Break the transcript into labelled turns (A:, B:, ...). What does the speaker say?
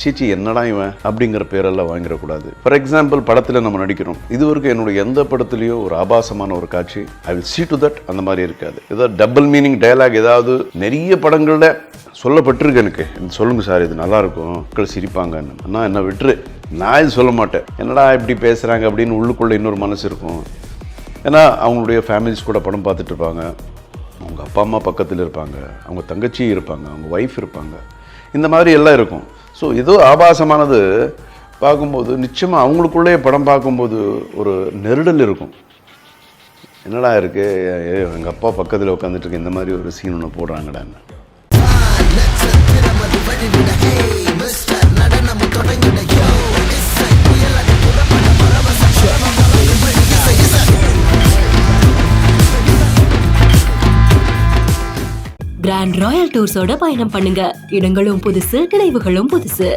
A: சீச்சி என்னடா இவன் அப்படிங்கிற பேரெல்லாம் வாங்கிடக்கூடாது. ஃபார் எக்ஸாம்பிள், படத்தில் நம்ம நடிக்கிறோம். இதுவரைக்கும் என்னுடைய எந்த படத்துலையோ ஒரு ஆபாசமான ஒரு காட்சி I will see to that அந்த மாதிரி இருக்காது. ஏதாவது டபுள் மீனிங் டயலாக் ஏதாவது நிறைய படங்களில் சொல்லப்பட்டிருக்கு. எனக்கு சொல்லுங்க சார், இது நல்லா இருக்கும், மக்கள் சிரிப்பாங்கன்னு. ஆனால் என்ன விட்டுரு, நான் இது சொல்ல மாட்டேன். என்னடா இப்படி பேசுகிறாங்க அப்படின்னு உள்ளுக்குள்ளே இன்னொரு மனசு இருக்கும். ஏன்னா அவங்களுடைய ஃபேமிலிஸ் கூட படம் பார்த்துட்டு இருப்பாங்க, அவங்க அப்பா அம்மா பக்கத்தில் இருப்பாங்க, அவங்க தங்கச்சி இருப்பாங்க, அவங்க ஒய்ஃப் இருப்பாங்க, இந்த மாதிரி எல்லாம் இருக்கும். ஸோ ஏதோ ஆபாசமானது பார்க்கும்போது நிச்சயமாக அவங்களுக்குள்ளே படம் பார்க்கும்போது ஒரு நெருடல் இருக்கும். என்னடா இருக்குது, எங்கள் அப்பா பக்கத்தில் உட்காந்துட்டு இருக்கு, இந்த மாதிரி ஒரு சீன் ஒன்று போடுறாங்கடான்னு.
B: கிராண்ட் ராயல் டூர்ஸோட பயணம் பண்ணுங்க. இடங்களும் புதுசு, நினைவுகளும் புதுசு.